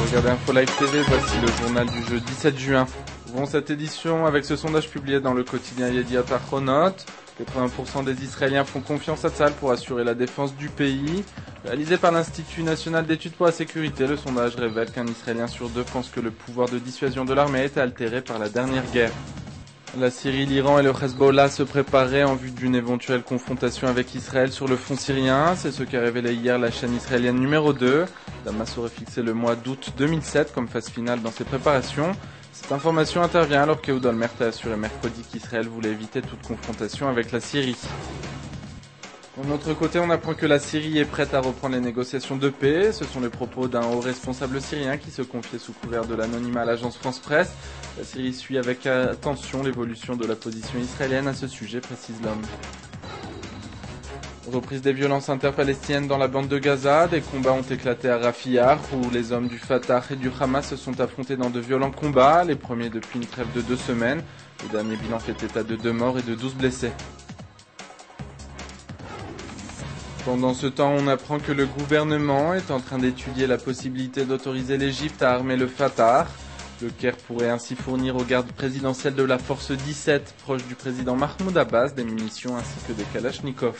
Regardez Info Live TV, voici le journal du jeudi 17 juin. Ouvrons cette édition avec ce sondage publié dans le quotidien Yediot Ahronot. 80% des Israéliens font confiance à Tsahal pour assurer la défense du pays. Réalisé par l'Institut national d'études pour la sécurité, le sondage révèle qu'un Israélien sur deux pense que le pouvoir de dissuasion de l'armée a été altéré par la dernière guerre. La Syrie, l'Iran et le Hezbollah se préparaient en vue d'une éventuelle confrontation avec Israël sur le front syrien. C'est ce qu'a révélé hier la chaîne israélienne numéro 2. Damas aurait fixé le mois d'août 2007 comme phase finale dans ses préparations. Cette information intervient alors qu'Ehud Olmert a assuré mercredi qu'Israël voulait éviter toute confrontation avec la Syrie. De notre côté, on apprend que la Syrie est prête à reprendre les négociations de paix. Ce sont les propos d'un haut responsable syrien qui se confiait sous couvert de l'anonymat à l'agence France Presse. La Syrie suit avec attention l'évolution de la position israélienne à ce sujet, précise l'homme. Reprise des violences interpalestiniennes dans la bande de Gaza. Des combats ont éclaté à Rafiyah, où les hommes du Fatah et du Hamas se sont affrontés dans de violents combats, les premiers depuis une trêve de 2 semaines. Le dernier bilan fait état de 2 morts et de 12 blessés. Pendant ce temps, on apprend que le gouvernement est en train d'étudier la possibilité d'autoriser l'Égypte à armer le Fatah. Le Caire pourrait ainsi fournir aux gardes présidentielles de la force 17, proche du président Mahmoud Abbas, des munitions ainsi que des Kalachnikov.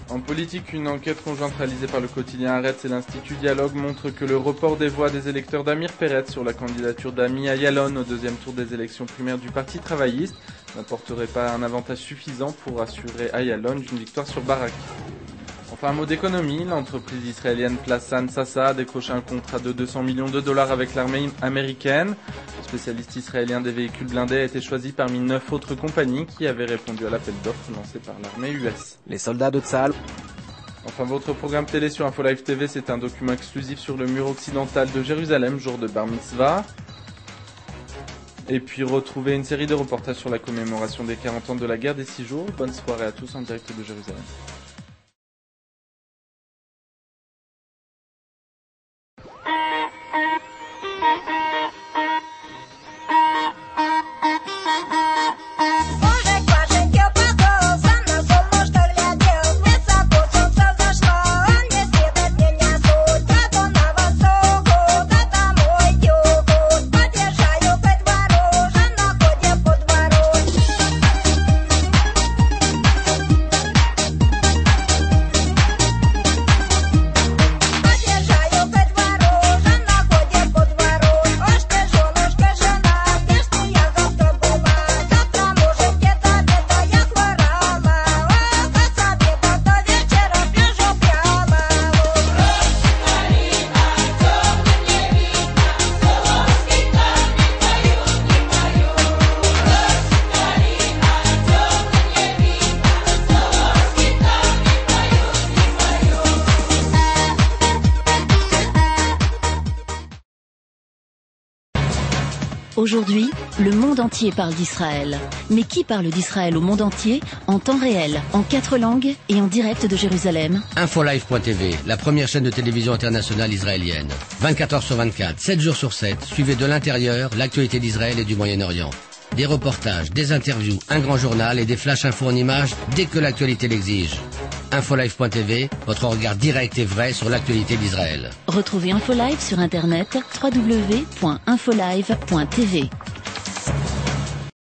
En politique, une enquête conjointe réalisée par le quotidien Haaretz et l'Institut Dialogue montre que le report des voix des électeurs d'Amir Peretz sur la candidature d'Ami Ayalon au deuxième tour des élections primaires du Parti travailliste n'apporterait pas un avantage suffisant pour assurer Ayalon une victoire sur Barak. Enfin, un mot d'économie, l'entreprise israélienne Plasan Sasa a décroché un contrat de 200 millions de dollars avec l'armée américaine. Le spécialiste israélien des véhicules blindés a été choisi parmi 9 autres compagnies qui avaient répondu à l'appel d'offres lancé par l'armée US. Les soldats de Tsahal. Enfin, votre programme télé sur Info Live TV, c'est un document exclusif sur le mur occidental de Jérusalem, jour de Bar Mitzvah. Et puis retrouvez une série de reportages sur la commémoration des 40 ans de la guerre des 6 jours. Bonne soirée à tous en direct de Jérusalem. Aujourd'hui, le monde entier parle d'Israël. Mais qui parle d'Israël au monde entier, en temps réel, en 4 langues et en direct de Jérusalem? Infolive.tv, la première chaîne de télévision internationale israélienne. 24 heures sur 24, 7 jours sur 7, suivez de l'intérieur l'actualité d'Israël et du Moyen-Orient. Des reportages, des interviews, un grand journal et des flash infos en images dès que l'actualité l'exige. Infolive.tv, votre regard direct et vrai sur l'actualité d'Israël. Retrouvez Infolive sur internet www.infolive.tv.